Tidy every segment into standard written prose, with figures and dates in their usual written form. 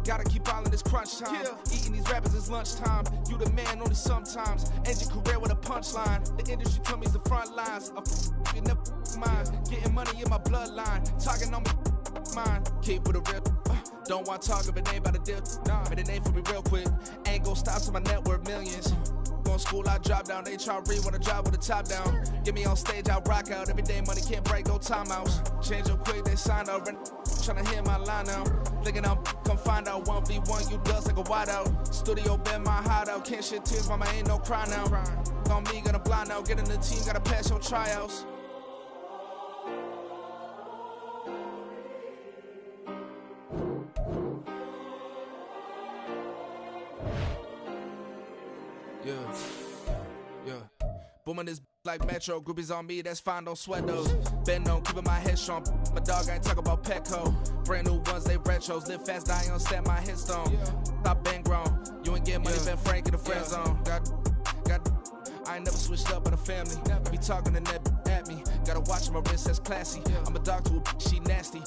Gotta keep all in this crunch time. Eating these rappers is lunchtime. You the man only sometimes. End your career with a punchline. The industry told me it's the front lines. A never mine. Getting money in my bloodline. Talking on my mind. Keep with a real. Don't want to talk if it ain't about a deal. But it ain't for me real quick. Ain't gon' stop till my net worth millions. Going school, I drop down. They try to read when I drive with the top down. Get me on stage, I rock out. Every day money can't break, no timeouts. Change up quick, they sign up. Tryna hear my line now. Thinking I'm come find out 1v1, you dust like a wideout. Studio been my hideout. Can't shed tears, mama ain't no cry now. On me, gonna blind out. Get in the team, gotta pass your tryouts. Yeah. Booming this like Metro. Groupies on me, that's fine, don't sweat those. Been on, keeping my head strong. My dog ain't talk about Petco. Brand new ones, they retros. Live fast, die on set, my headstone. Stop been grown. You ain't getting money, been Frank in the friend zone. I ain't never switched up on a family. Be talking to that at me. Gotta watch my wrist, that's classy. I'm a dog to a she nasty.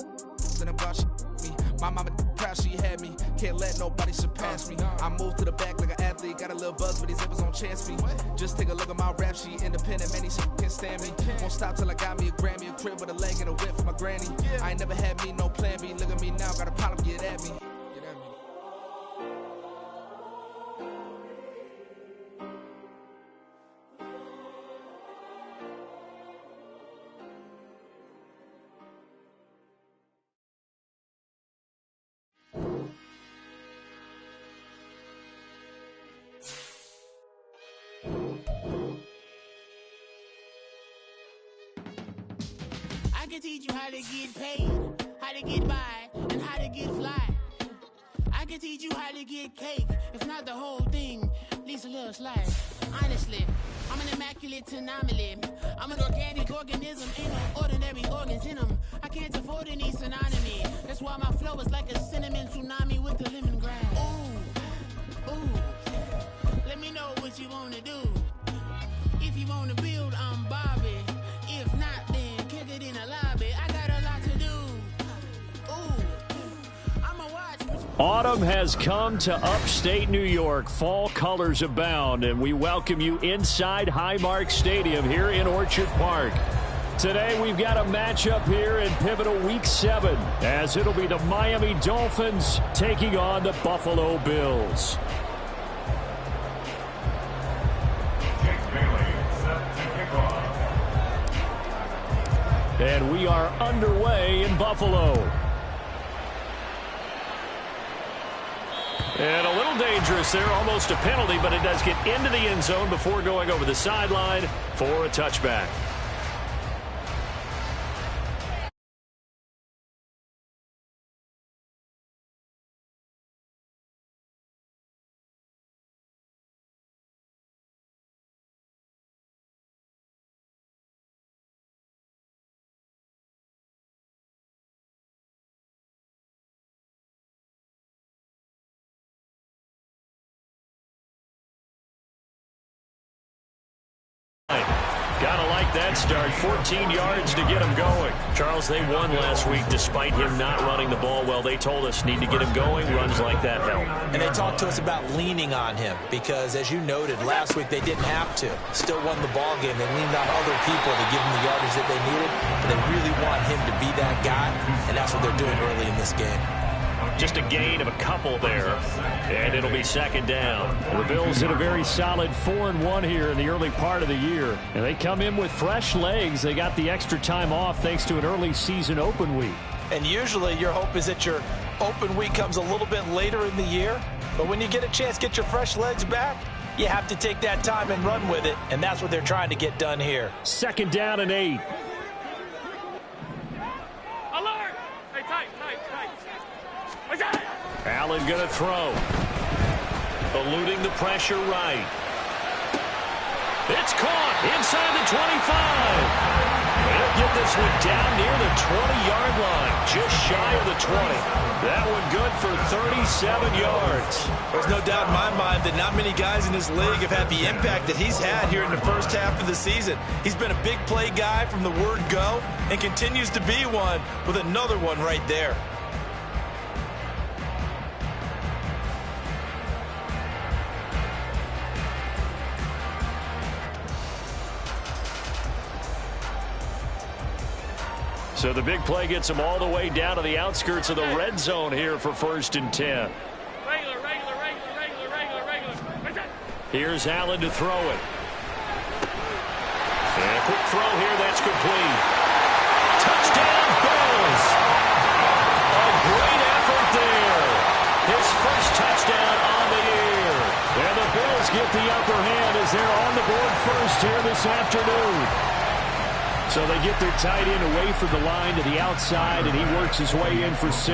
And I'm God, she me. My mama proud she had me. Can't let nobody surpass me. I move to the back like an athlete. Got a little buzz for these zippers on chance me. Just take a look at my rap sheet. Independent, man, these can't stand me. Won't stop till I got me a Grammy, a crib with a leg and a whip for my granny. I ain't never had me no plan B. Look at me now, got a problem, get at me. I can teach you how to get paid, how to get by, and how to get fly. I can teach you how to get cake, if not the whole thing, at least a little slice. Honestly, I'm an immaculate anomaly. I'm an organic organism, ain't no ordinary organs in them. I can't afford any synonymy. That's why my flow is like a cinnamon tsunami with the lemongrass. Ooh, let me know what you wanna do. If you wanna build, I'm Bobby. If not, then kick it in the lobby. I got a lot to do. Ooh, I'ma watch. Autumn has come to upstate New York. Fall colors abound, and we welcome you inside Highmark Stadium here in Orchard Park. Today we've got a matchup here in pivotal Week 7, as it'll be the Miami Dolphins taking on the Buffalo Bills. And we are underway in Buffalo. And a little dangerous there, almost a penalty, but it does get into the end zone before going over the sideline for a touchback. Gotta like that start. 14 yards to get him going. Charles, they won last week despite him not running the ball well. They told us need to get him going. Runs like that help. And they talked to us about leaning on him because, as you noted, last week they didn't have to. Still won the ball game. They leaned on other people to give them the yardage that they needed. But they really want him to be that guy, and that's what they're doing early in this game. Just a gain of a couple there, and it'll be second down. The Bills hit a very solid 4-1 here in the early part of the year, and they come in with fresh legs. They got the extra time off thanks to an early season open week. And usually your hope is that your open week comes a little bit later in the year, but when you get a chance to get your fresh legs back, you have to take that time and run with it, and that's what they're trying to get done here. Second down and 8. Allen going to throw. Eluding the pressure right. It's caught inside the 25. They'll get this one down near the 20-yard line, just shy of the 20. That one good for 37 yards. There's no doubt in my mind that not many guys in this league have had the impact that he's had here in the first half of the season. He's been a big play guy from the word go and continues to be one with another one right there. So the big play gets them all the way down to the outskirts of the red zone here for 1st and 10. Regular. Here's Allen to throw it. And a quick throw here, that's complete. Touchdown, Bills! A great effort there. His first touchdown on the year. And the Bills get the upper hand as they're on the board first here this afternoon. So they get their tight end away from the line to the outside, and he works his way in for 6.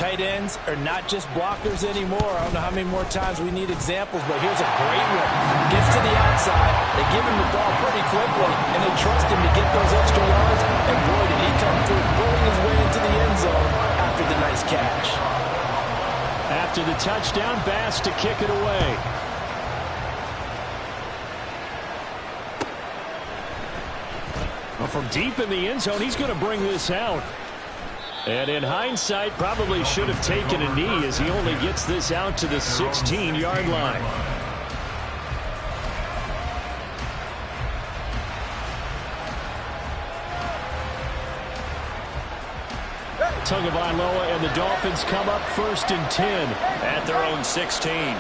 Tight ends are not just blockers anymore. I don't know how many more times we need examples, but here's a great one. Gets to the outside. They give him the ball pretty quickly, and they trust him to get those extra yards. And boy, did he come through, pulling his way into the end zone after the nice catch. After the touchdown, Bass to kick it away. Well, from deep in the end zone, he's going to bring this out. And in hindsight, probably should have taken a knee as he only gets this out to the 16-yard line. Tagovailoa and the Dolphins come up 1st and 10 at their own 16.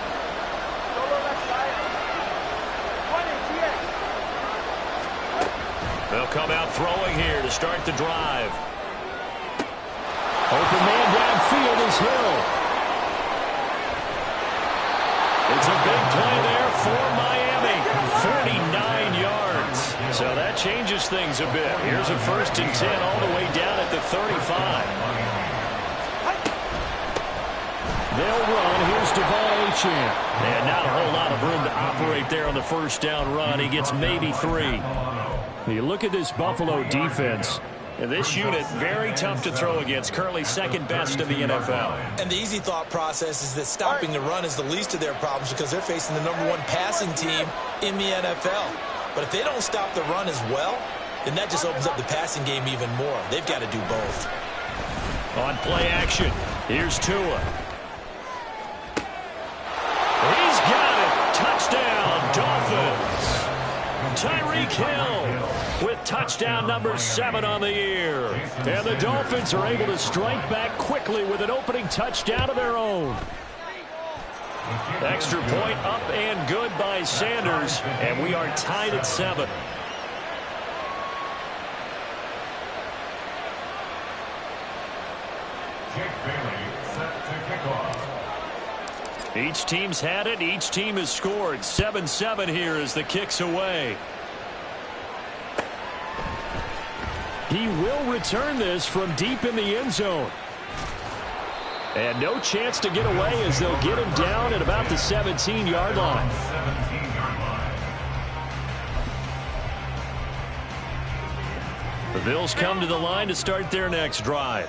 They'll come out throwing here to start the drive. Open man downfield is Hill. It's a big play there for Miami. 49 yards. So that changes things a bit. Here's a 1st and 10 all the way down at the 35. They'll run. Here's Devon Achane. And not a whole lot of room to operate there on the 1st down run. He gets maybe 3. You look at this Buffalo defense. And this unit, very tough to throw against, currently 2nd best in the NFL. And the easy thought process is that stopping the run is the least of their problems because they're facing the #1 passing team in the NFL. But if they don't stop the run as well, then that just opens up the passing game even more. They've got to do both. On play action, here's Tua. He's got it. Touchdown, Dolphins. Tyreek Hill with touchdown number 7 on the year. And the Dolphins are able to strike back quickly with an opening touchdown of their own. Extra point up and good by Sanders. And we are tied at 7. Each team's had it. Each team has scored. 7-7 here as the kick's away. He will return this from deep in the end zone. And no chance to get away as they'll get him down at about the 17-yard line. The Bills come to the line to start their next drive.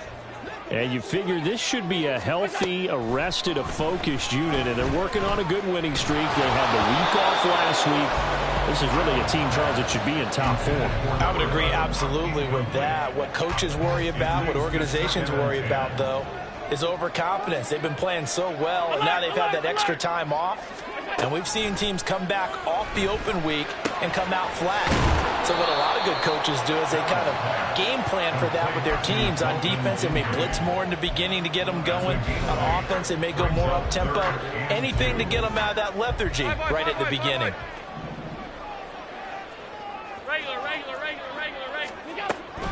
And you figure this should be a healthy, arrested, a focused unit, and they're working on a good winning streak. They had the week off last week. This is really a team, Charles, that should be in top form. I would agree absolutely with that. What coaches worry about, what organizations worry about, though, is overconfidence. They've been playing so well, and now they've had that extra time off. And we've seen teams come back off the open week and come out flat. So what a lot of good coaches do is they kind of game plan for that with their teams. On defense, they may blitz more in the beginning to get them going. On offense, they may go more up-tempo. Anything to get them out of that lethargy right at the beginning.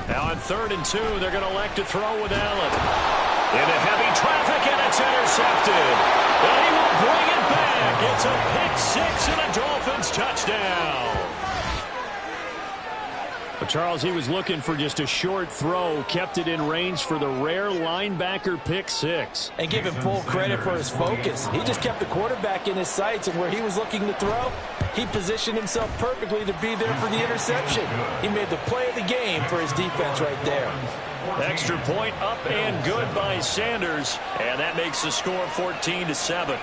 Now on 3rd and 2, they're going to elect to throw with Allen. Into heavy traffic, and it's intercepted. And he will bring it back. It's a pick 6 and a Dolphins touchdown. But Charles, he was looking for just a short throw, kept it in range for the rare linebacker pick 6. And give him full credit for his focus. He just kept the quarterback in his sights, and where he was looking to throw, he positioned himself perfectly to be there for the interception. He made the play of the game for his defense right there. Extra point up and good by Sanders, and that makes the score 14-7.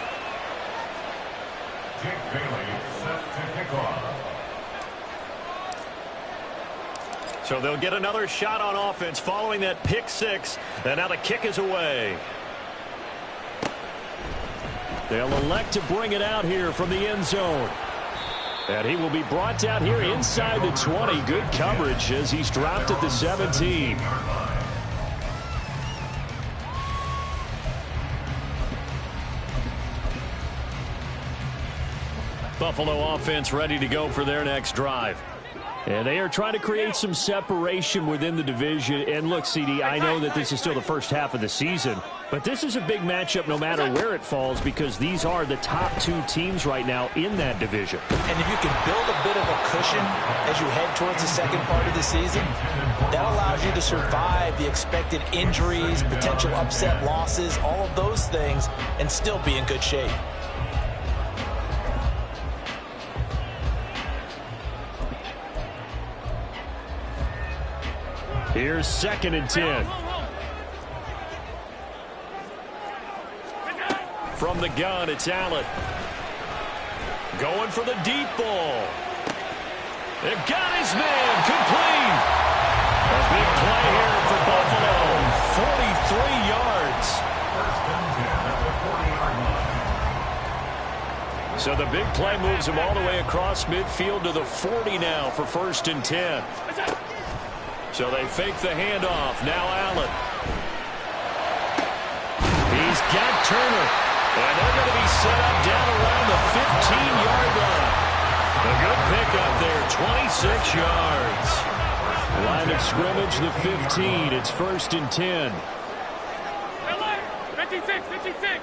Jake Bailey set to kick off. So they'll get another shot on offense following that pick 6, and now the kick is away. They'll elect to bring it out here from the end zone. And he will be brought down here inside the 20. Good coverage as he's dropped at the 17. Buffalo offense ready to go for their next drive. And they are trying to create some separation within the division. And look, CD, I know that this is still the first half of the season, but this is a big matchup no matter where it falls because these are the top two teams right now in that division. And if you can build a bit of a cushion as you head towards the second part of the season, that allows you to survive the expected injuries, potential upset losses, all of those things, and still be in good shape. Here's 2nd and 10. From the gun, it's Allen. Going for the deep ball. They've got his man. Complete. A big play here for Buffalo. 43 yards. So the big play moves him all the way across midfield to the 40 now for 1st and 10. So they fake the handoff. Now Allen. He's got Turner. And they're going to be set up down around the 15-yard line. A good pickup there, 26 yards. Line of scrimmage, the 15. It's 1st and 10. 56.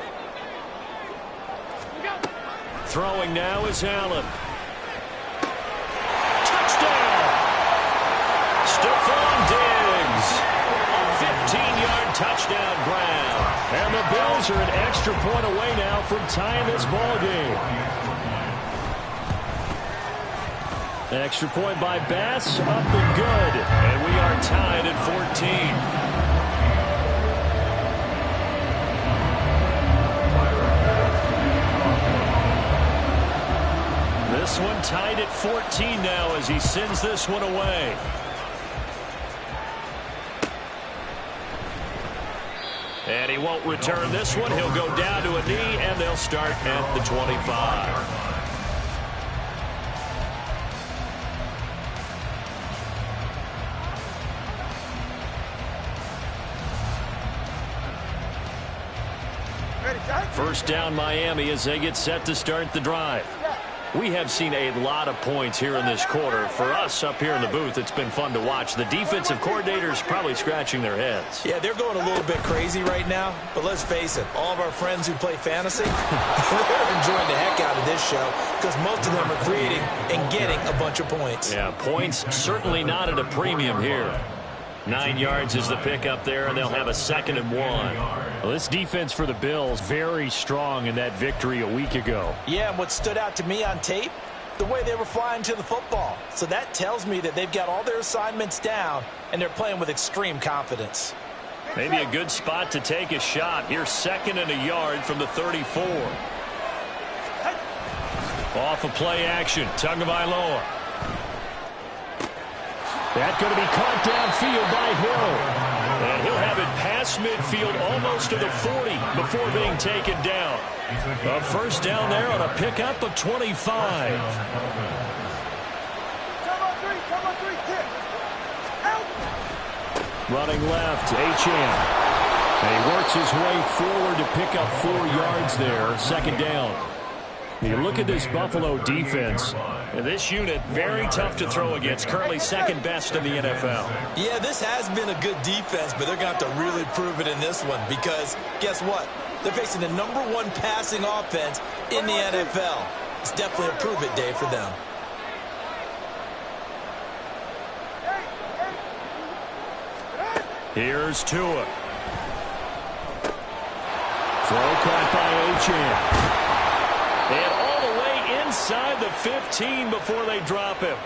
Throwing now is Allen. Touchdown! Stephon Diggs. A 15-yard touchdown grab. And the Bills are an extra point away now from tying this ball game. An extra point by Bass, up and good. And we are tied at 14. This one tied at 14 now as he sends this one away. And he won't return this one. He'll go down to a knee, and they'll start at the 25. First down, Miami, as they get set to start the drive. We have seen a lot of points here in this quarter. For us up here in the booth, it's been fun to watch. The defensive coordinators probably scratching their heads. Yeah, they're going a little bit crazy right now. But let's face it, all of our friends who play fantasy, they're enjoying the heck out of this show because most of them are creating and getting a bunch of points. Yeah, points certainly not at a premium here. 9 yards is the pickup there, and they'll have a 2nd and 1. Well, this defense for the Bills, very strong in that victory a week ago. Yeah, and what stood out to me on tape, the way they were flying to the football. So that tells me that they've got all their assignments down, and they're playing with extreme confidence. Maybe a good spot to take a shot. Here's 2nd and a yard from the 34. Off of play action, Tagovailoa. That's going to be caught downfield by Hill. And he'll have it past midfield almost to the 40 before being taken down. A first down there on a pickup of 25. Running left, Achane. And he works his way forward to pick up 4 yards there. 2nd down. You look at this Buffalo defense. This unit, very tough to throw against. Currently 2nd best in the NFL. Yeah, this has been a good defense, but they're going to have to really prove it in this one because guess what? They're facing the #1 passing offense in the NFL. It's definitely a prove-it day for them. Here's Tua. Throw caught by Achane. And all the way inside the 15 before they drop him.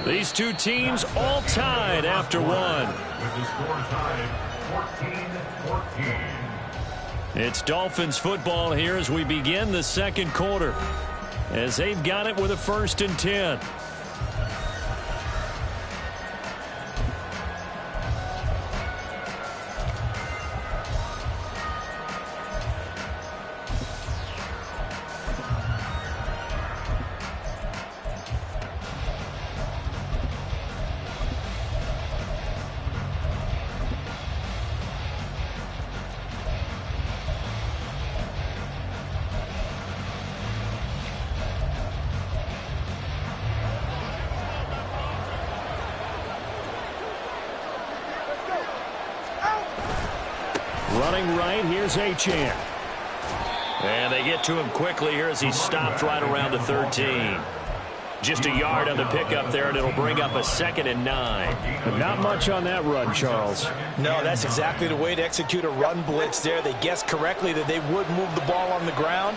These two teams all tied after one. With the score tied 14-14. It's Dolphins football here as we begin the second quarter. As they've got it with a 1st and 10. Running right, here's Achane. And they get to him quickly here as he stopped right around the 13. Just a yard on the pickup there, and it'll bring up a 2nd and 9. But not much on that run, Charles. No, that's exactly the way to execute a run blitz there. They guessed correctly that they would move the ball on the ground,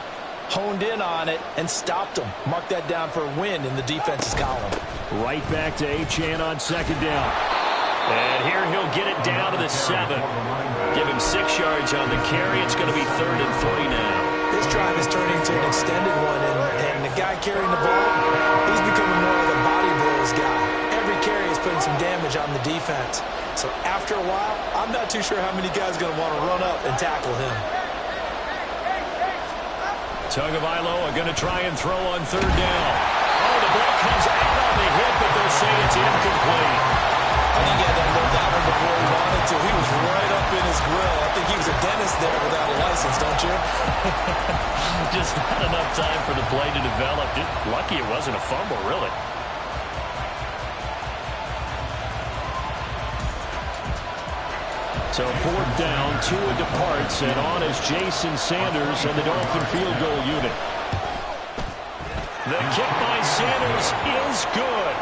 honed in on it, and stopped them. Mark that down for a win in the defense's column. Right back to Achane on 2nd down. And here he'll get it down to the 7. Give him 6 yards on the carry. It's going to be 3rd and 3 now. This drive is turning into an extended one, and the guy carrying the ball, he's becoming more of a body blows guy. Every carry is putting some damage on the defense. So after a while, I'm not too sure how many guys are going to want to run up and tackle him. Tagovailoa going to try and throw on 3rd down. Oh, the ball comes out on the hit, but they'll say it's incomplete. I think he had to unload that one before he wanted to. He was right up in his grill. I think he was a dentist there without a license, don't you? Just not enough time for the play to develop. Just lucky it wasn't a fumble, really. So 4th down, Tua departs, and on is Jason Sanders and the Dolphin field goal unit. The kick by Sanders is good.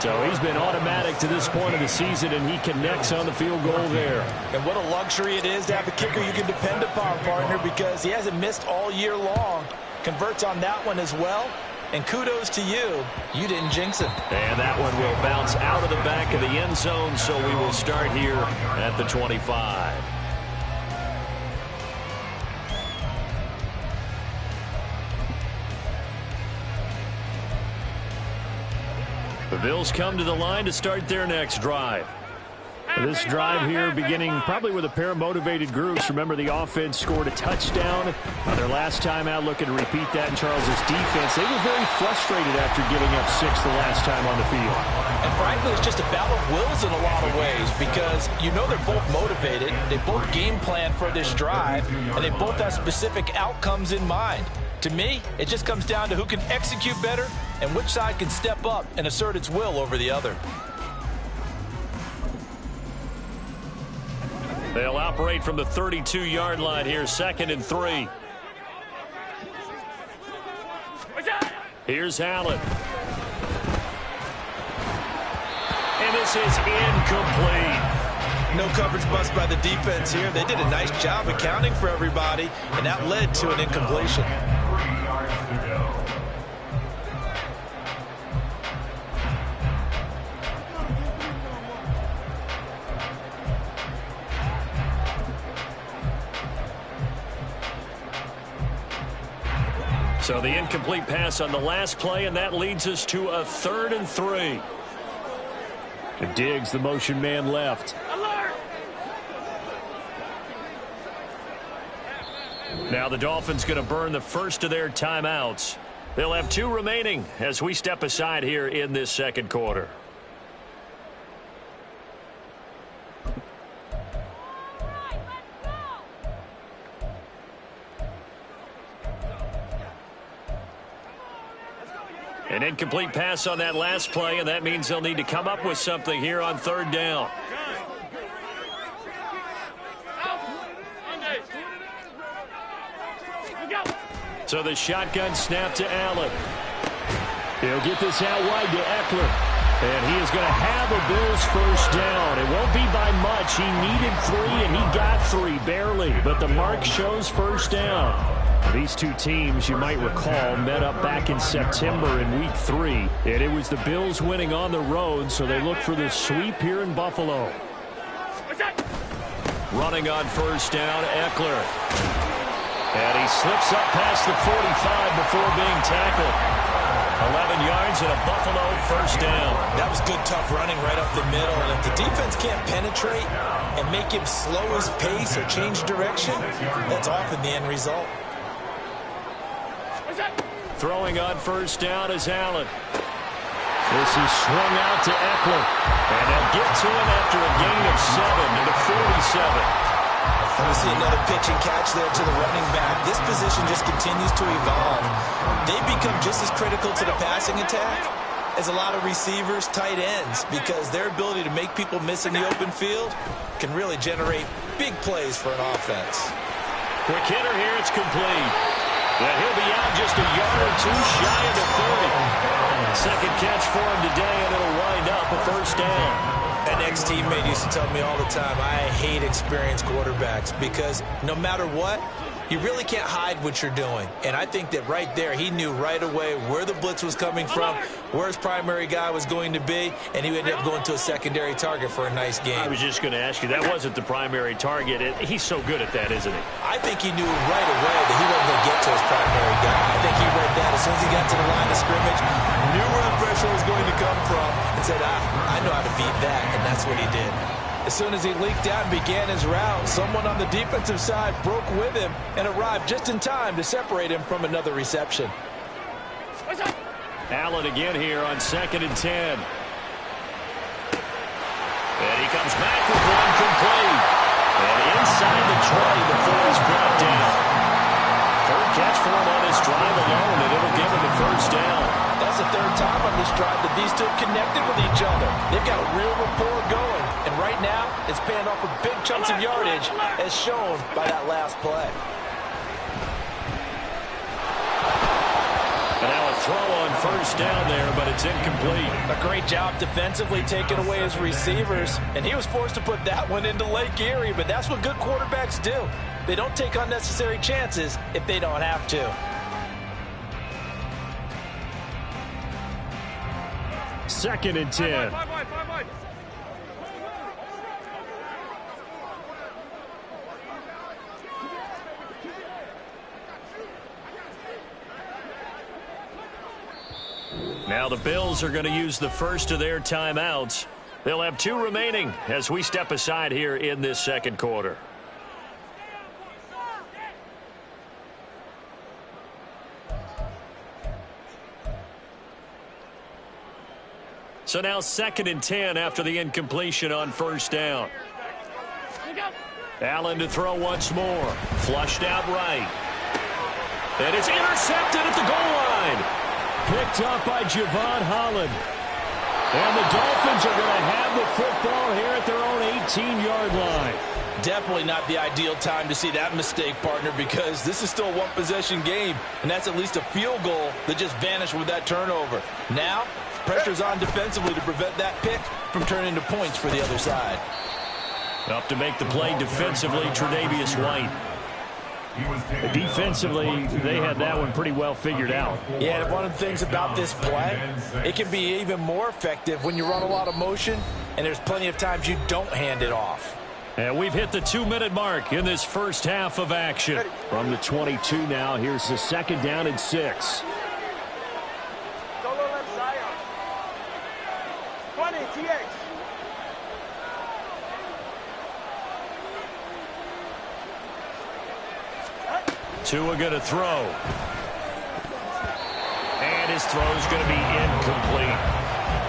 So he's been automatic to this point of the season, and he connects on the field goal there. And what a luxury it is to have a kicker you can depend upon, partner, because he hasn't missed all year long. Converts on that one as well. And kudos to you. You didn't jinx it. And that one will bounce out of the back of the end zone, so we will start here at the 25. The Bills come to the line to start their next drive. This drive here beginning probably with a pair of motivated groups. Remember, the offense scored a touchdown on their last time out, looking to repeat that in Charles's defense. They were very frustrated after giving up 6 the last time on the field. And frankly, it's just a battle of wills in a lot of ways, because you know they're both motivated, they both game plan for this drive, and they both have specific outcomes in mind. To me, it just comes down to who can execute better and which side can step up and assert its will over the other. They'll operate from the 32-yard line here, 2nd and 3. Here's Allen. And this is incomplete. No coverage bust by the defense here. They did a nice job accounting for everybody, and that led to an incompletion. 3 yards to go. So the incomplete pass on the last play, and that leads us to a 3rd and 3. Diggs, the motion man left. Now the Dolphins going to burn the first of their timeouts. They'll have 2 remaining as we step aside here in this second quarter. An incomplete pass on that last play, and that means they'll need to come up with something here on 3rd down. So the shotgun snap to Allen. He'll get this out wide to Eckler. And he is going to have a Bills first down. It won't be by much. He needed 3, and he got 3, barely. But the mark shows first down. These two teams, you might recall, met up back in September in Week 3. And it was the Bills winning on the road, so they look for the sweep here in Buffalo. Running on first down, Eckler. And he slips up past the 45 before being tackled. 11 yards and a Buffalo first down. That was good, tough running right up the middle. And if the defense can't penetrate and make him slow his pace or change direction, that's often the end result. Throwing on first down is Allen. This is swung out to Eckler. And they'll get to him after a gain of 7 to the 47. And we see another pitch and catch there to the running back. This position just continues to evolve. They become just as critical to the passing attack as a lot of receivers, tight ends, because their ability to make people miss in the open field can really generate big plays for an offense. Quick hitter here, it's complete. And he'll be out just a yard or two shy of the 30. Second catch for him today, and it'll wind up a first down. An ex-teammate used to tell me all the time, I hate experienced quarterbacks because no matter what, you really can't hide what you're doing. And I think that right there, he knew right away where the blitz was coming from, where his primary guy was going to be, and he ended up going to a secondary target for a nice game. I was just going to ask you, that wasn't the primary target. He's so good at that, isn't he? I think he knew right away that he wasn't going to get to his primary guy. I think he read that as soon as he got to the line of scrimmage, knew where the pressure was going to come from, and said, I know how to beat that, and that's what he did. As soon as he leaked out and began his route, someone on the defensive side broke with him and arrived just in time to separate him from another reception. Allen again here on 2nd and 10. And he comes back with one complete. And inside the 20 before he's brought down. Third catch for him on his drive alone, and it'll give him the first down. That's the third time on this drive that these two have connected with each other. They've got a real rapport going. And right now, it's paying off for big chunks of yardage, as shown by that last play. And now a throw on first down there, but it's incomplete. A great job defensively taking away his receivers. And he was forced to put that one into Lake Erie, but that's what good quarterbacks do. They don't take unnecessary chances if they don't have to. Second and 10. Now the Bills are going to use the first of their timeouts. They'll have 2 remaining as we step aside here in this second quarter. So now 2nd and 10 after the incompletion on first down. Allen to throw once more. Flushed out right. And it's intercepted at the goal line. Picked up by Javon Holland. And the Dolphins are going to have the football here at their own 18-yard line. Definitely not the ideal time to see that mistake, partner, because this is still a one-possession game, and that's at least a field goal that just vanished with that turnover. Now, pressure's on defensively to prevent that pick from turning into points for the other side. Up to make the play defensively, Tre'Davious White. Defensively, they had that one pretty well figured out. Yeah, and one of the things about this play, it can be even more effective when you run a lot of motion, and there's plenty of times you don't hand it off. And we've hit the 2-minute mark in this first half of action. From the 22 now, here's the 2nd down and 6. Tua going to throw. And his throw's going to be incomplete.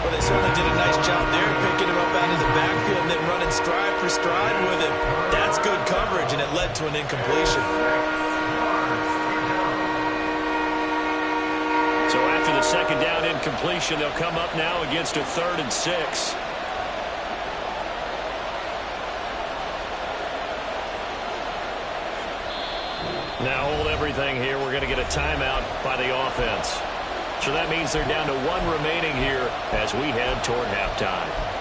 Well, they certainly did a nice job there, picking him up out of the backfield and then running stride for stride with him. That's good coverage, and it led to an incompletion. So after the 2nd down incompletion, they'll come up now against a 3rd and 6. Now hold everything here. We're going to get a timeout by the offense. So that means they're down to 1 remaining here as we head toward halftime.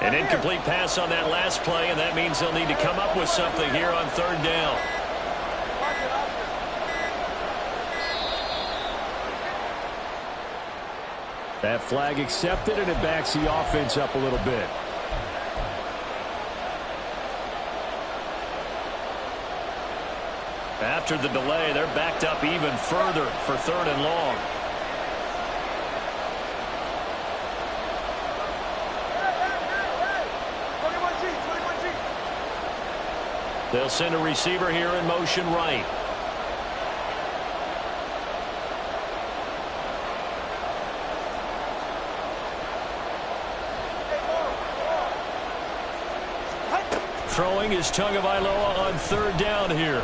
An incomplete pass on that last play, and that means they'll need to come up with something here on 3rd down. That flag accepted, and it backs the offense up a little bit. After the delay, they're backed up even further for 3rd and long. They'll send a receiver here in motion right. Throwing is Tagovailoa on third down here.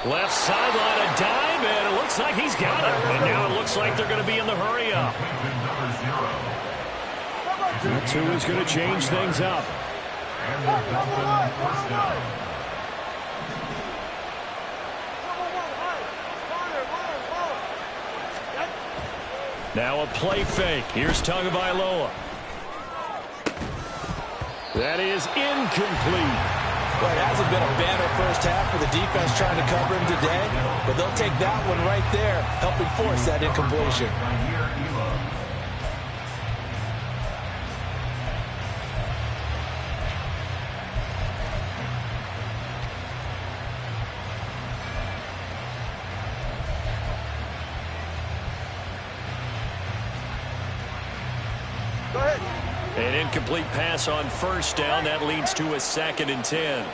Left sideline, a dive, and it looks like he's got it. And now it looks like they're going to be in the hurry up. That two is going to change things up. Now a play fake. Here's Tagovailoa. That is incomplete. Well, it hasn't been a banner first half for the defense trying to cover him today, but they'll take that one right there, helping force that incompletion. Go ahead. An incomplete pass on first down. That leads to a 2nd and 10.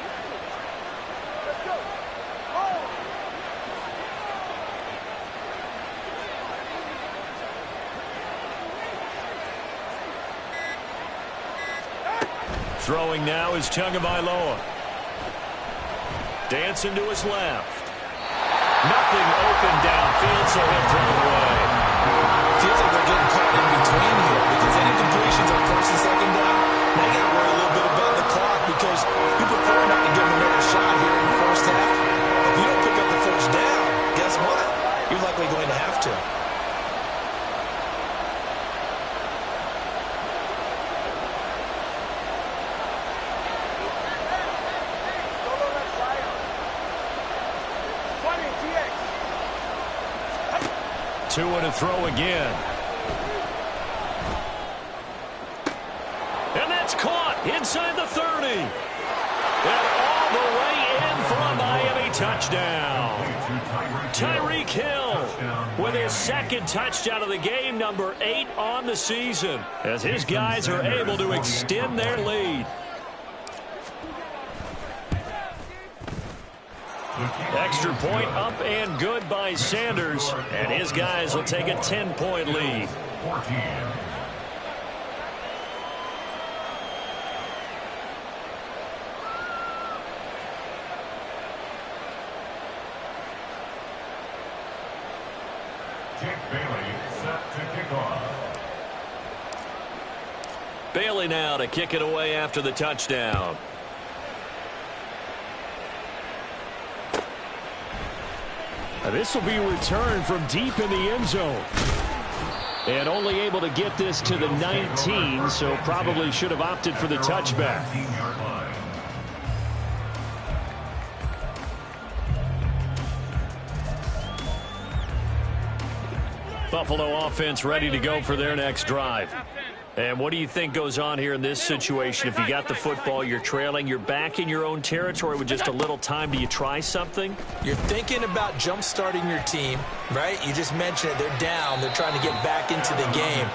Throwing now is Tagovailoa. Dancing to his left. Nothing open downfield, so he'll throw it away. Feels like they're getting caught in between here because any completions on first and second down, they got to worry a little bit about the clock because you prefer not to give them another shot here in the first half. If you don't pick up the first down, guess what? You're likely going to have to. Tua to throw again. And that's caught inside the 30. And all the way in for a Miami touchdown. Tyreek Hill with his 2nd touchdown of the game, number 8 on the season, as his guys are able to extend their lead. Extra point up and good by Sanders, and his guys will take a 10-point lead. 14. Jake Bailey set to kick off. Bailey now to kick it away after the touchdown. This will be returned from deep in the end zone. And only able to get this to the 19, so probably should have opted for the touchback. Buffalo offense ready to go for their next drive. And what do you think goes on here in this situation? If you got the football, you're trailing, you're back in your own territory with just a little time. Do you try something? You're thinking about jump-starting your team, right? You just mentioned it. They're down. They're trying to get back into the game.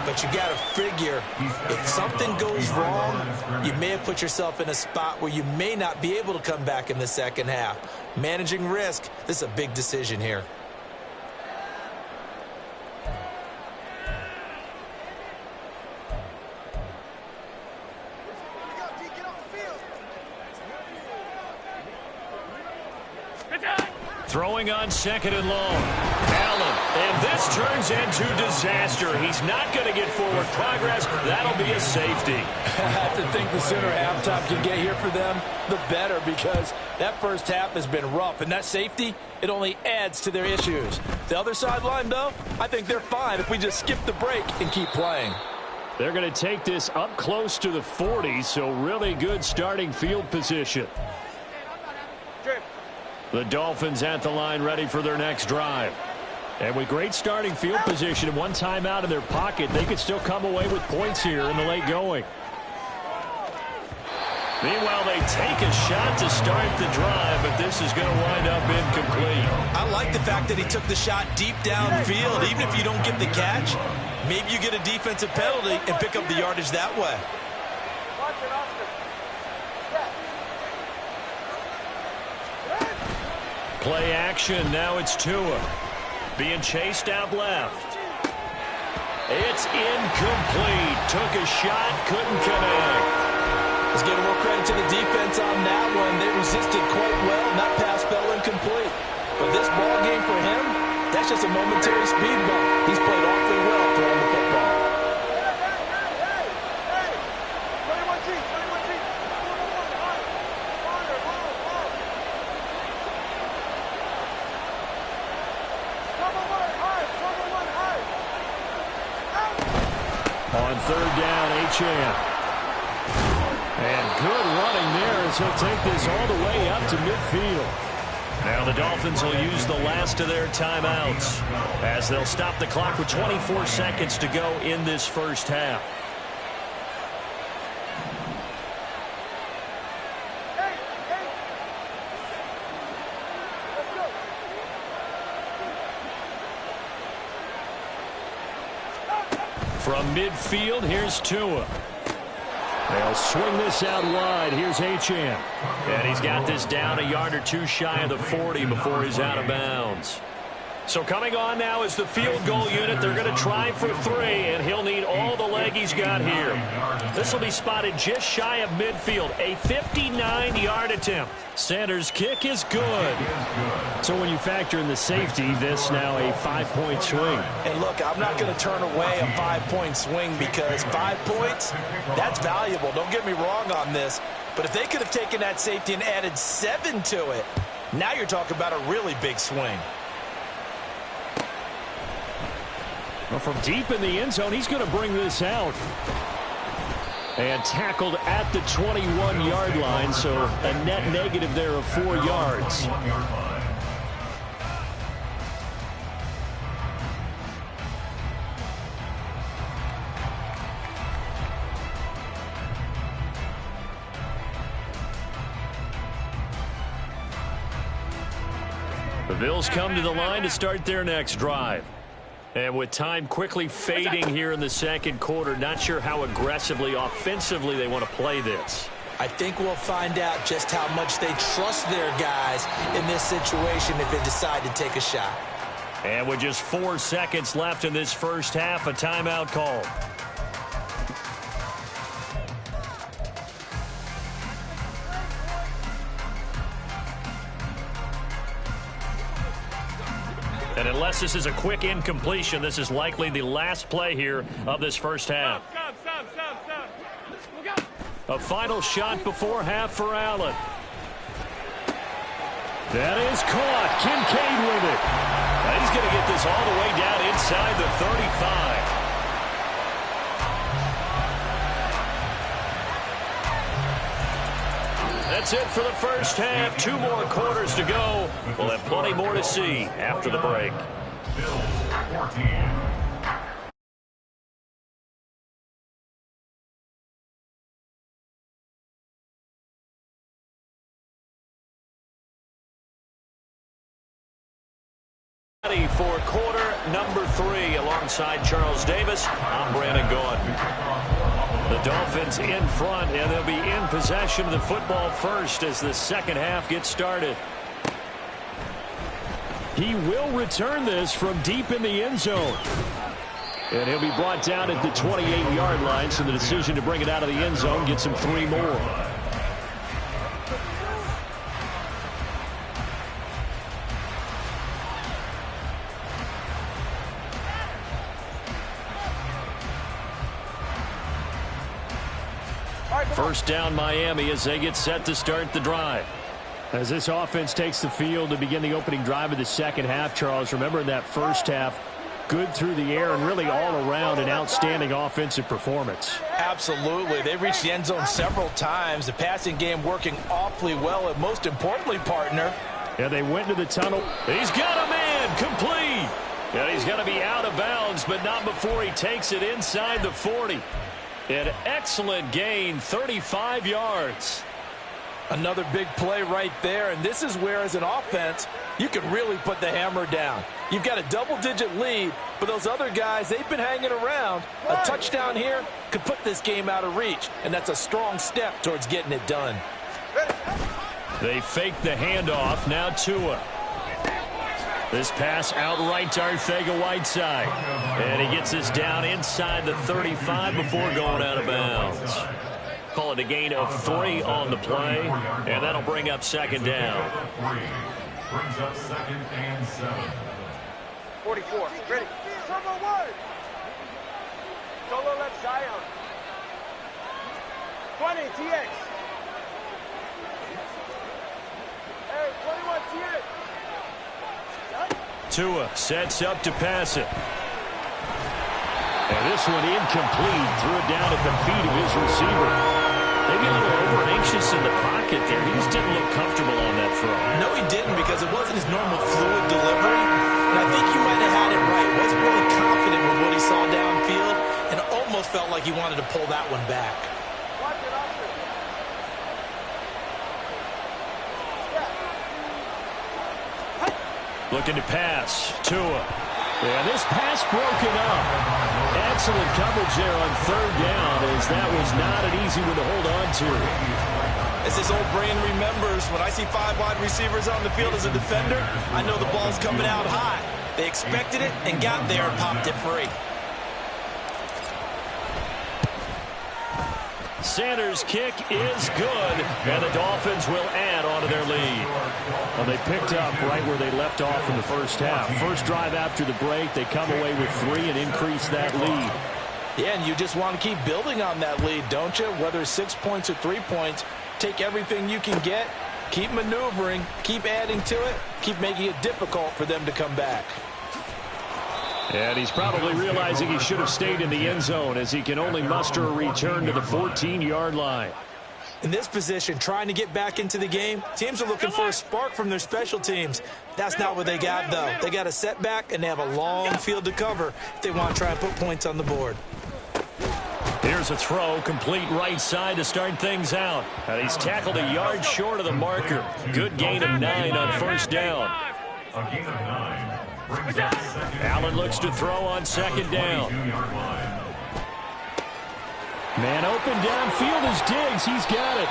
But you got to figure if something goes wrong, you may have put yourself in a spot where you may not be able to come back in the second half. Managing risk, this is a big decision here. Throwing on 2nd and long. Allen. And this turns into disaster. He's not going to get forward progress. That'll be a safety. I have to think the sooner halftime can get here for them, the better, because that first half has been rough. And that safety, it only adds to their issues. The other sideline, though, I think they're fine if we just skip the break and keep playing. They're going to take this up close to the 40, so really good starting field position. The Dolphins at the line ready for their next drive. And with great starting field position and one timeout in their pocket, they could still come away with points here in the late going. Meanwhile, they take a shot to start the drive, but this is going to wind up incomplete. I like the fact that he took the shot deep downfield. Even if you don't get the catch, maybe you get a defensive penalty and pick up the yardage that way. Watch it, Oscar. Yeah. Play action. Now it's Tua. Being chased out left. It's incomplete. Took a shot, couldn't connect. Let's give more credit to the defense on that one. They resisted quite well, and that pass fell incomplete. But this ball game for him, that's just a momentary speed bump. He's played awfully well throwing the football. On third down, Achane. And good running there as he'll take this all the way up to midfield. Now the Dolphins will use the last of their timeouts as they'll stop the clock with 24 seconds to go in this first half. From midfield, here's Tua. They'll swing this out wide. Here's Achane. And he's got this down a yard or two shy of the 40 before he's out of bounds. So coming on now is the field goal unit. They're going to try for 3, and he'll need all the leg he's got here. This will be spotted just shy of midfield. A 59-yard attempt. Sanders' kick is good. So when you factor in the safety, this now a 5-point swing. And look, I'm not going to turn away a 5-point swing because 5 points, that's valuable. Don't get me wrong on this. But if they could have taken that safety and added 7 to it, now you're talking about a really big swing. Well, from deep in the end zone, he's going to bring this out. And tackled at the 21-yard line, so a net negative there of 4 yards. The Bills come to the line to start their next drive. And with time quickly fading here in the second quarter, not sure how aggressively, offensively they want to play this. I think we'll find out just how much they trust their guys in this situation if they decide to take a shot. And with just 4 seconds left in this first half, a timeout called. And unless this is a quick incompletion, this is likely the last play here of this first half. A final shot before half for Allen. That is caught. Kincaid with it. And he's going to get this all the way down inside the 35. That's it for the first half. 2 more quarters to go. We'll have plenty more to see after the break. Bills 14. For quarter number 3, alongside Charles Davis, I'm Brandon Gaudin. The Dolphins in front, and they'll be in possession of the football first as the second half gets started. He will return this from deep in the end zone. And he'll be brought down at the 28-yard line, so the decision to bring it out of the end zone gets him 3 more. First down Miami as they get set to start the drive. As this offense takes the field to begin the opening drive of the second half, Charles, remember in that first half, good through the air and really all around an outstanding offensive performance. Absolutely. They reached the end zone several times. The passing game working awfully well, and most importantly, partner. Yeah, they went to the tunnel. He's got a man complete. And he's going to be out of bounds, but not before he takes it inside the 40. An excellent gain, 35 yards. Another big play right there, and this is where, as an offense, you can really put the hammer down. You've got a double-digit lead, but those other guys, they've been hanging around. A touchdown here could put this game out of reach, and that's a strong step towards getting it done. They fake the handoff. Now Tua. This pass outright to Arcega-Whiteside. And he gets this down inside the 35 before going out of bounds. Call it a gain of 3 on the play, and that'll bring up second down. Brings up 2nd and 7. 44. Ready. Turbo 1. Solo left Zion. 20, TX. Hey, 21, TX. Tua sets up to pass it. And this one incomplete. Threw it down at the feet of his receiver. Maybe a little over-anxious in the pocket there. He just didn't look comfortable on that throw. No, he didn't, because it wasn't his normal fluid delivery. And I think he might have had it right. Wasn't really confident with what he saw downfield, and it almost felt like he wanted to pull that one back. Looking to pass. Tua. And this pass broken up. Excellent coverage there on 3rd down, as that was not an easy one to hold on to. As his old brain remembers, when I see 5 wide receivers on the field as a defender, I know the ball's coming out high. They expected it and got there and popped it free. Sanders' kick is good, and the Dolphins will add on to their lead. Well, they picked up right where they left off in the first half. First drive after the break, they come away with 3 and increase that lead. Yeah, and you just want to keep building on that lead, don't you? Whether it's 6 points or 3 points, take everything you can get, keep maneuvering, keep adding to it, keep making it difficult for them to come back. And he's probably realizing he should have stayed in the end zone, as he can only muster a return to the 14-yard line. In this position, trying to get back into the game, teams are looking for a spark from their special teams. That's not what they got, though. They got a setback, and they have a long field to cover if they want to try and put points on the board. Here's a throw, complete right side to start things out. And he's tackled a yard short of the marker. Good gain of 9 on 1st down. A gain of 9. Allen looks to throw on 2nd down. Man open downfield is Diggs. He's got it.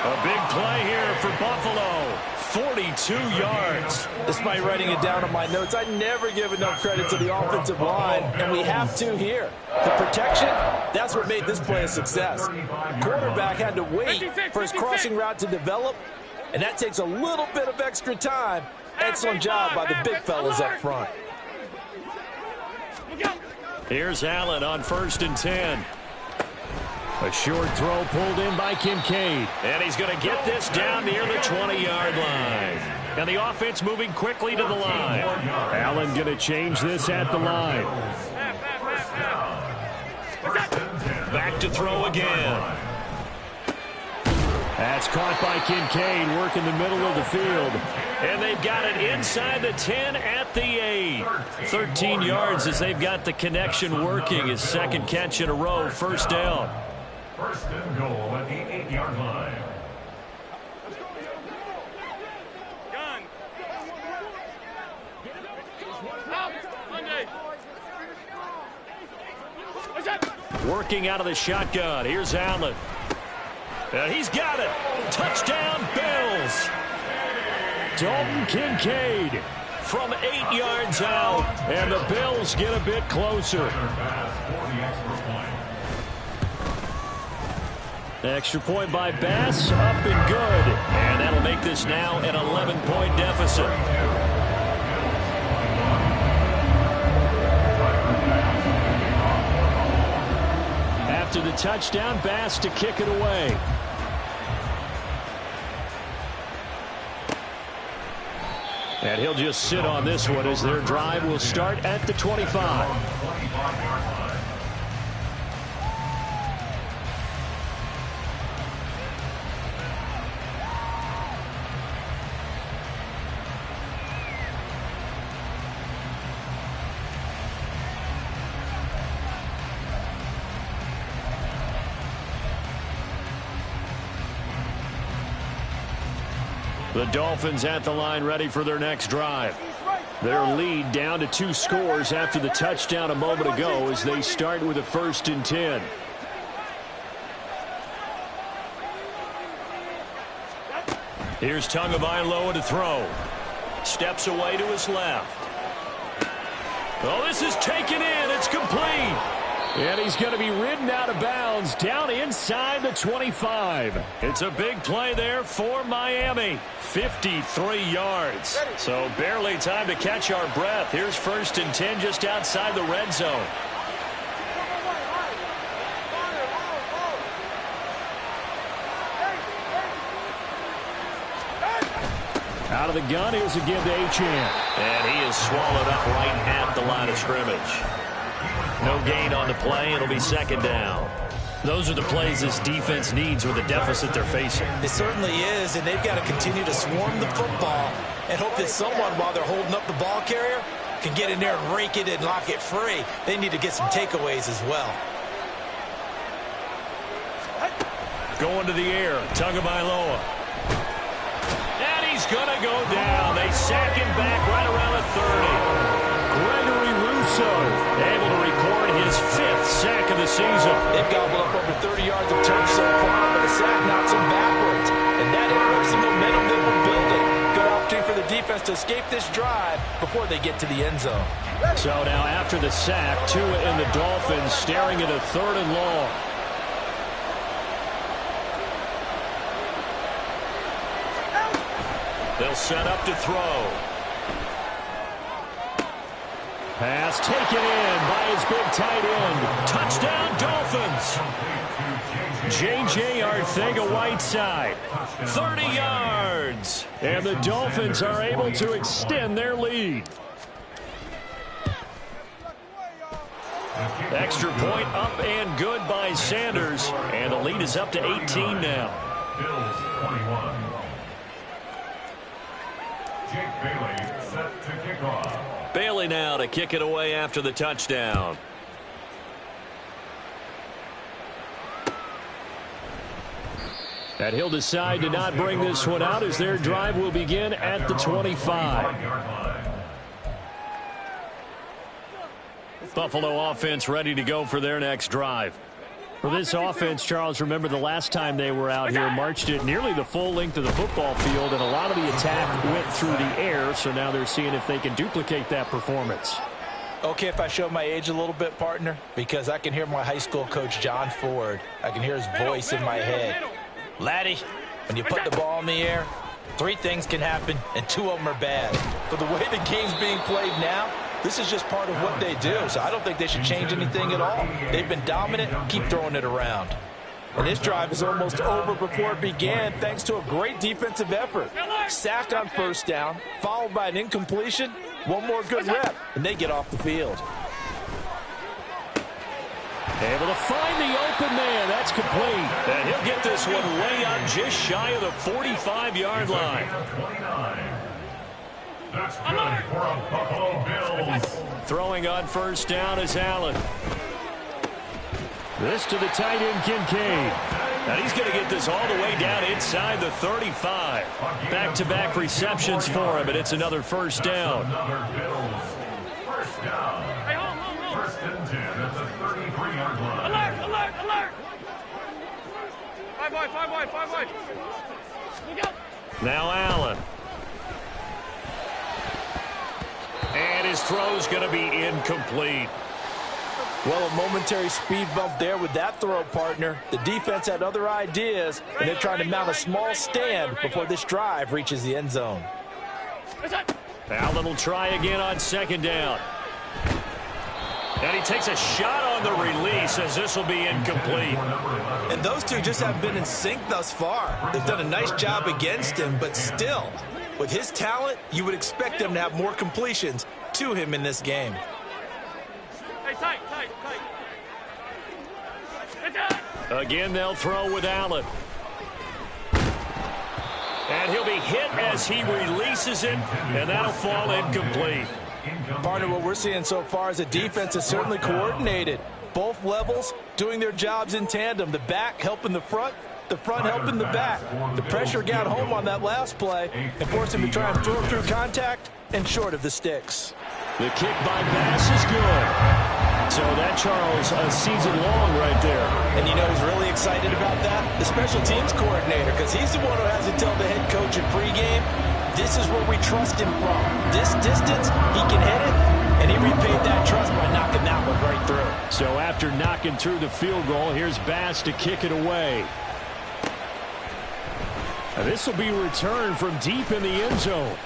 A big play here for Buffalo. 42 yards. Despite writing it down on my notes, I never give enough credit to the offensive line, and we have to here. The protection, that's what made this play a success. Quarterback had to wait for his crossing route to develop, and that takes a little bit of extra time. Excellent job by the big fellas up front. Here's Allen on 1st and 10. A short throw pulled in by Kincaid. And he's going to get this down near the 20-yard line. And the offense moving quickly to the line. Allen going to change this at the line. Back to throw again. That's caught by Kincaid, working the middle of the field. And they've got it inside the 10 at the 8. 13 yards as they've got the connection working. His 2nd catch in a row, 1st down. 1st and goal at the 8-yard line. Working out of the shotgun. Here's Allen. He's got it. Touchdown, Bills. Dalton Kincaid from 8 yards out, and the Bills get a bit closer. Extra point by Bass, up and good. And that'll make this now an 11-point deficit. After the touchdown, Bass to kick it away. And he'll just sit on this one as their drive will start at the 25. The Dolphins at the line, ready for their next drive. Their lead down to 2 scores after the touchdown a moment ago as they start with a 1st and 10. Here's Tagovailoa to throw. steps away to his left. Oh, this is taken in. It's complete. And he's going to be ridden out of bounds down inside the 25. It's a big play there for Miami. 53 yards. So barely time to catch our breath. Here's 1st and 10 just outside the red zone. Out of the gun, here's again to Achane. And he is swallowed up right at the line of scrimmage. No gain on the play. It'll be 2nd down. Those are the plays this defense needs with the deficit they're facing. It certainly is, and they've got to continue to swarm the football and hope that someone, while they're holding up the ball carrier, can get in there and rake it and lock it free. They need to get some takeaways as well. Going to the air, Tagovailoa. And he's going to go down. They sack him back right around the 30. Gregory Rousseau able to record his 5th sack of the season. They've gobbled up over 30 yards of turf so far, but the sack knocks them backwards. And that interrupts the momentum that we're building. Good opportunity for the defense to escape this drive before they get to the end zone. So now after the sack, Tua and the Dolphins staring at a 3rd and long. They'll set up to throw. Pass taken in by his big tight end. Touchdown, Dolphins. J.J. Arcega-Whiteside, 30 yards. And the Dolphins are able to extend their lead. Extra point up and good by Sanders. And the lead is up to 18 now. Bills 21. Jake Bailey set to kick off. Bailey now to kick it away after the touchdown. And he'll decide to not bring this one out as their drive will begin at the 25. Buffalo offense ready to go for their next drive. For this offense, Charles, remember the last time they were out here, marched it nearly the full length of the football field, and a lot of the attack went through the air, so now they're seeing if they can duplicate that performance. Okay, if I show my age a little bit, partner, because I can hear my high school coach, John Ford. I can hear his voice in my head. Laddie, when you put the ball in the air, 3 things can happen, and 2 of them are bad. For the way the game's being played now, this is just part of what they do, so I don't think they should change anything at all. They've been dominant. Keep throwing it around. And this drive is almost over before it began thanks to a great defensive effort. Sack on 1st down, followed by an incompletion. One more good rep, and they get off the field. Able to find the open man. That's complete. And he'll get this one way out just shy of the 45-yard line. That's good for a Buffalo Bills. Throwing on 1st down is Allen. This to the tight end, Kincaid. And he's going to get this all the way down inside the 35. Back-to-back receptions for him, and it's another 1st down. Another Bills. 1st down. 1st and 10 at the 33-yard line. Alert, alert, alert! 5 wide, 5 wide, 5 wide. Look out. Now Allen. And his throw's going to be incomplete. Well, a momentary speed bump there with that throw, partner. The defense had other ideas, and they're trying to mount a small stand before this drive reaches the end zone. Allen will try again on 2nd down. And he takes a shot on the release as this will be incomplete. And those two just haven't been in sync thus far. They've done a nice job against him, but still, with his talent, you would expect them to have more completions to him in this game. Hey, tight, tight, tight. Again, they'll throw with Allen. And he'll be hit as he releases it, and that'll fall incomplete. Partner, what we're seeing so far is the defense is certainly coordinated. Both levels doing their jobs in tandem. The back helping the front helping the back. The pressure got home on that last play and forced him to try and throw through contact and short of the sticks. The kick by Bass is good. So that, Charles, a season long right there. And you know who's really excited about that? The special teams coordinator, because he's the one who has to tell the head coach in pregame, this is where we trust him from. This distance, he can hit it, and he repaid that trust by knocking that one right through. So after knocking through the field goal, here's Bass to kick it away. This will be returned from deep in the end zone.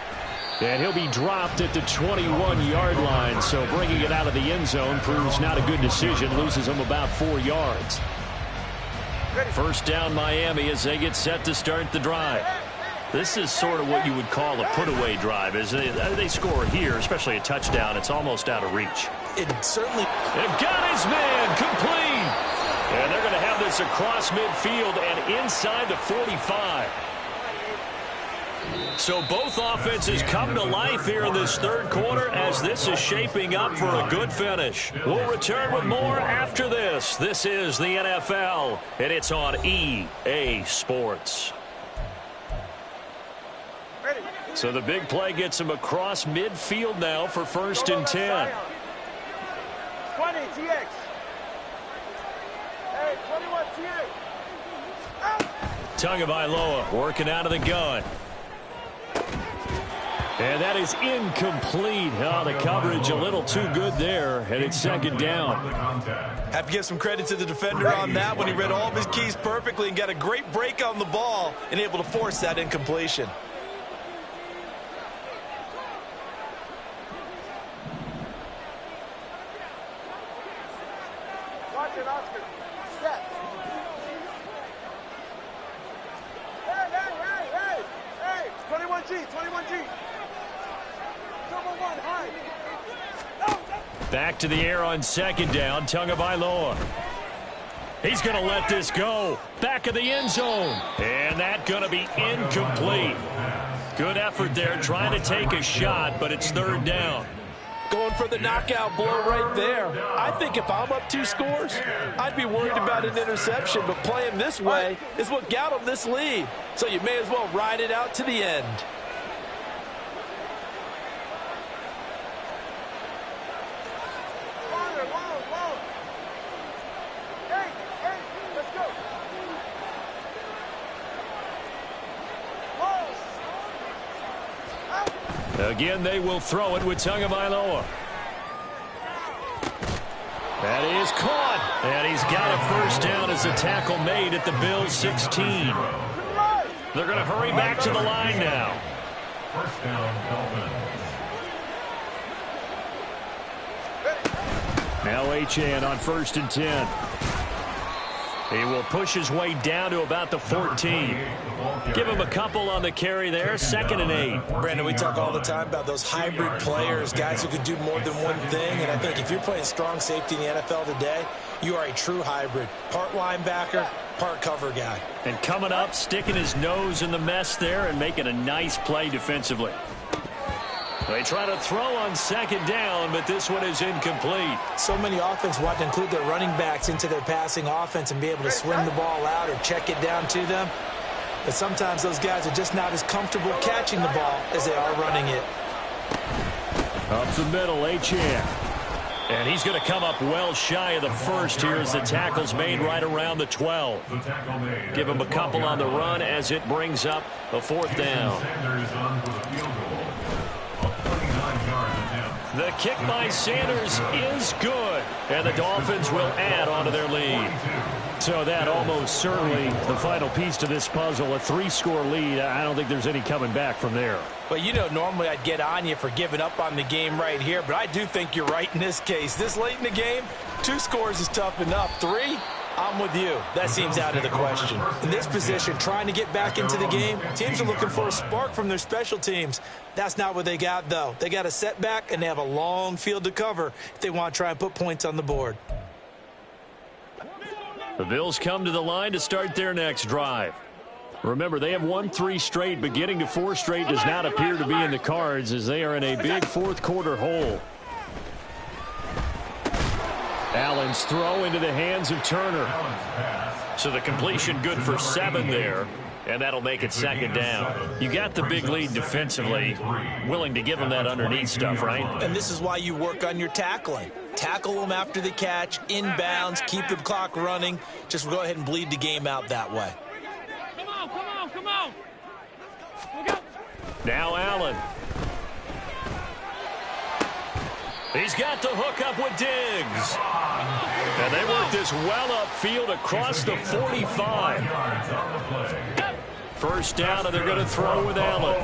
And he'll be dropped at the 21-yard line. So bringing it out of the end zone proves not a good decision. Loses him about 4 yards. First down Miami as they get set to start the drive. This is sort of what you would call a put-away drive. As they score here, especially a touchdown, it's almost out of reach. It certainly... They've got his man complete. And they're going to have this across midfield and inside the 45. So both offenses come to life here in this third quarter as this is shaping up for a good finish. We'll return with more after this. This is the NFL, and it's on EA Sports. So the big play gets him across midfield now for 1st and 10. 20, TX. Hey, 21, TX. Tagovailoa working out of the gun. And that is incomplete. Oh, the coverage a little too good there, and it's 2nd down. Have to give some credit to the defender on that when he read all of his keys perfectly and got a great break on the ball and able to force that incompletion. Watch it, Oscar. Step. Hey, 21G, 21G. Back to the air on 2nd down. Tagovailoa. He's going to let this go. Back of the end zone. And that's going to be incomplete. Good effort there trying to take a shot, but it's 3rd down. Going for the knockout blow right there. I think if I'm up 2 scores, I'd be worried about an interception, but playing this way is what got him this lead. So you may as well ride it out to the end. Again, they will throw it with Tagovailoa. That is caught. And he's got a 1st down as a tackle made at the Bills' 16. They're going to hurry back to the line now. 1st down, Dolphins. Now Achane on 1st and 10. He will push his way down to about the 14. Give him a couple on the carry there. 2nd and 8. Brandon, we talk all the time about those hybrid players, guys who could do more than one thing. And I think if you're playing strong safety in the NFL today, you are a true hybrid. Part linebacker, part cover guy. And coming up, sticking his nose in the mess there and making a nice play defensively. They try to throw on 2nd down, but this one is incomplete. So many offense want to include their running backs into their passing offense and be able to swing the ball out or check it down to them. But sometimes those guys are just not as comfortable catching the ball as they are running it. Up the middle, Achane. And he's going to come up well shy of the 1st here as the tackle's made right around the 12. Give him a couple on the run as it brings up a 4th down. The kick by Sanders is good, and the Dolphins will add onto their lead. So that almost certainly the final piece to this puzzle, a 3-score lead. I don't think there's any coming back from there. Well, you know, normally I'd get on you for giving up on the game right here, but I do think you're right in this case. This late in the game, 2 scores is tough enough. 3, I'm with you. That seems out of the question. In this position, trying to get back into the game, teams are looking for a spark from their special teams. That's not what they got, though. They got a setback, and they have a long field to cover if they want to try and put points on the board. The Bills come to the line to start their next drive. Remember, they have won 3 straight, but getting to 4 straight does not appear to be in the cards as they are in a big 4th quarter hole. Allen's throw into the hands of Turner. So the completion good for 7 there, and that'll make it 2nd down. You got the big lead defensively, willing to give them that underneath stuff, right? And this is why you work on your tackling. Tackle them after the catch, inbounds, keep the clock running. Just go ahead and bleed the game out that way. Come on. Now Allen. He's got the hook up with Diggs. And they work this well upfield across the 45. First down, and they're going to throw with Allen.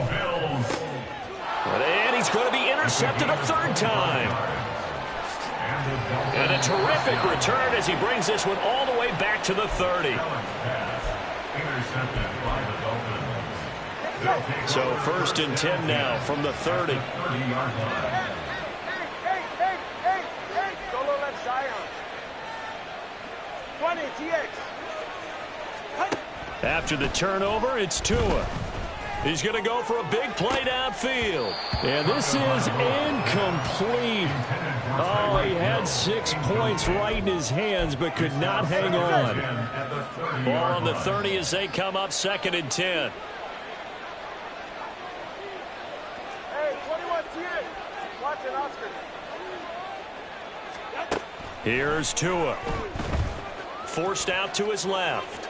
And he's going to be intercepted a third time. And a terrific return as he brings this one all the way back to the 30. So first and 10 now from the 30. Solo left side. 20 TX. After the turnover, it's Tua. He's going to go for a big play downfield. And this is incomplete. Oh, he had 6 points right in his hands, but could not hang on. Ball on the 30 as they come up, second and 10. Hey, 21 TX. Watch it, Oscar. Here's Tua. Forced out to his left.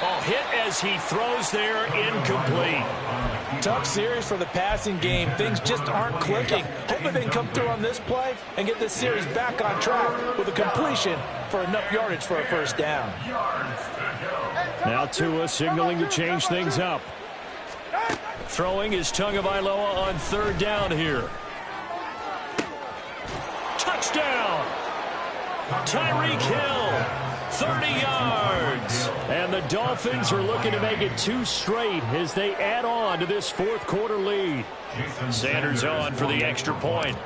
Oh, hit as he throws there, incomplete. Tough series for the passing game. Things just aren't clicking. Hoping they can come through on this play and get this series back on track with a completion for enough yardage for a first down. Now Tua signaling to change things up. Throwing is Tagovailoa on third down here. Touchdown! Tyreek Hill, 30 yards. And the Dolphins are looking to make it 2 straight as they add on to this fourth quarter lead. Sanders on for the extra point.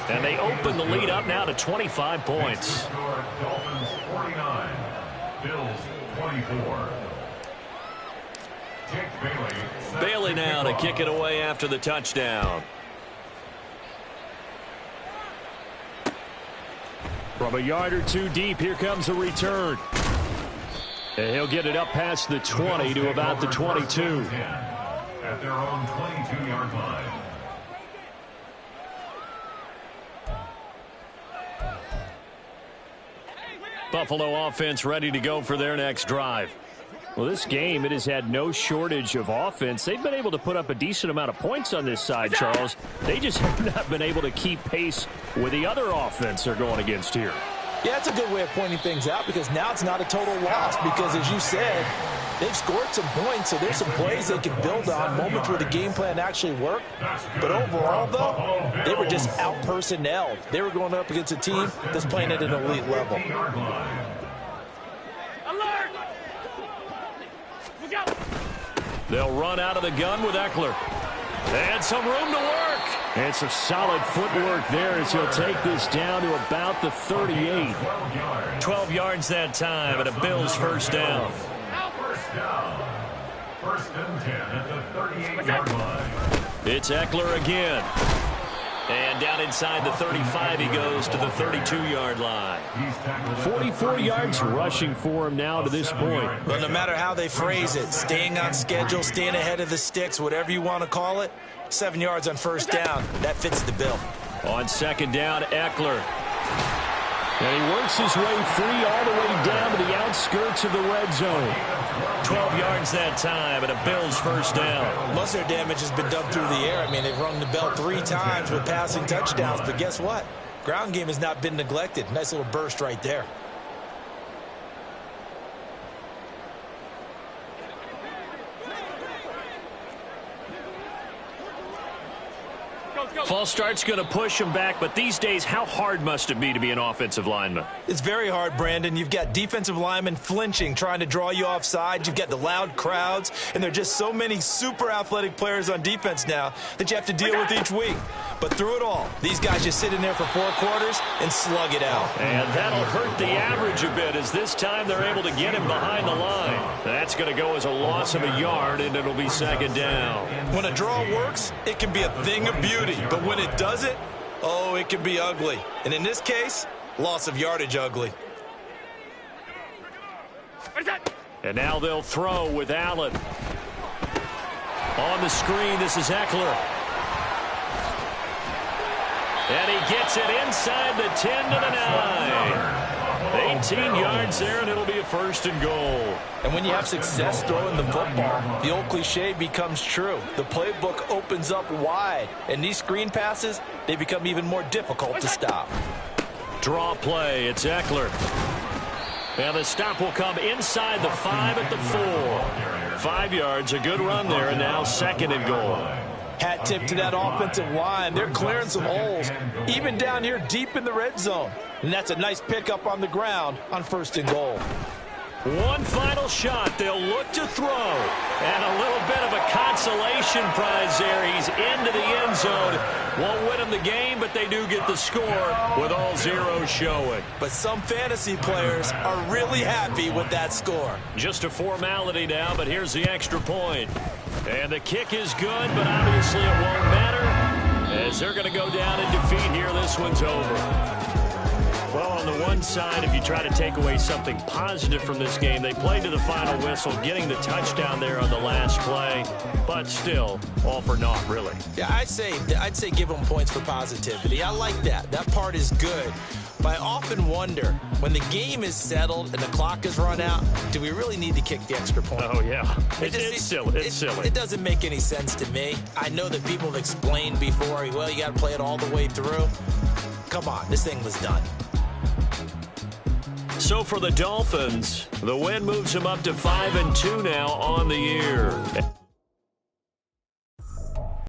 And they open the lead up now to 25 points. Dolphins 49, Bills 24. Bailey now to kick it away after the touchdown. From a yard or two deep, here comes a return. And he'll get it up past the 20 to about the 22. At their own 22-yard line. Buffalo offense ready to go for their next drive. Well, this game, it has had no shortage of offense. They've been able to put up a decent amount of points on this side, Charles. They just have not been able to keep pace with the other offense they're going against here. Yeah, that's a good way of pointing things out because now it's not a total loss because, as you said, they've scored some points, so there's some plays they can build on, moments where the game plan actually worked. But overall, though, they were just out-personnelled. They were going up against a team that's playing at an elite level. Alert! Look out! They'll run out of the gun with Eckler. And some room to work. And some solid footwork there as he'll take this down to about the 38. 12 yards that time and a Bills first down. First down. First and 10 at the 38-yard line. It's Eckler again. And down inside the 35 he goes to the 32-yard line. 44 yards rushing for him now to this point. Well, no matter how they phrase it, staying on schedule, staying ahead of the sticks, whatever you want to call it, 7 yards on first down, that fits the bill. On second down, Eckler. And he works his way free all the way down to the outskirts of the red zone. 12 yards that time and a Bills first down. Most of their damage has been done through the air. I mean, they've rung the bell 3 times with passing touchdowns, but guess what? Ground game has not been neglected. Nice little burst right there. False start's going to push him back, but these days, how hard must it be to be an offensive lineman? It's very hard, Brandon. You've got defensive linemen flinching, trying to draw you offside. You've got the loud crowds, and there are just so many super athletic players on defense now that you have to deal with each week. But through it all, these guys just sit in there for 4 quarters and slug it out. And that'll hurt the average a bit as this time they're able to get him behind the line. That's going to go as a loss of a yard, and it'll be second down. When a draw works, it can be a thing of beauty. But when it doesn't, oh, it can be ugly. And in this case, loss of yardage ugly. And now they'll throw with Allen. On the screen, this is Eckler. And he gets it inside the 10 to the 9. 18 yards there, and it'll be a 1st and goal. And when you have success throwing the football, the old cliche becomes true. The playbook opens up wide, and these screen passes, they become even more difficult to stop. Draw play. It's Eckler. Now the stop will come inside the 5 at the 4. 5 yards, a good run there, and now 2nd and goal. Hat tip to that offensive line. They're clearing some holes, even down here deep in the red zone. And that's a nice pickup on the ground on 1st and goal. One final shot. They'll look to throw. And a little bit of a consolation prize there. He's into the end zone. Won't win them the game, but they do get the score with all zeros showing. But some fantasy players are really happy with that score. Just a formality now, but here's the extra point. And the kick is good, but obviously it won't matter as they're going to go down in defeat here. This one's over. Well, on the one side, if you try to take away something positive from this game, they played to the final whistle, getting the touchdown there on the last play, but still, all for naught, really. Yeah, I'd say give them points for positivity. I like that. That part is good. But I often wonder, when the game is settled and the clock is run out, do we really need to kick the extra point? Oh, yeah. It's silly. It's silly. It doesn't make any sense to me. I know that people have explained before, well, you got to play it all the way through. Come on, this thing was done. So for the Dolphins, the win moves them up to 5-2 now on the year.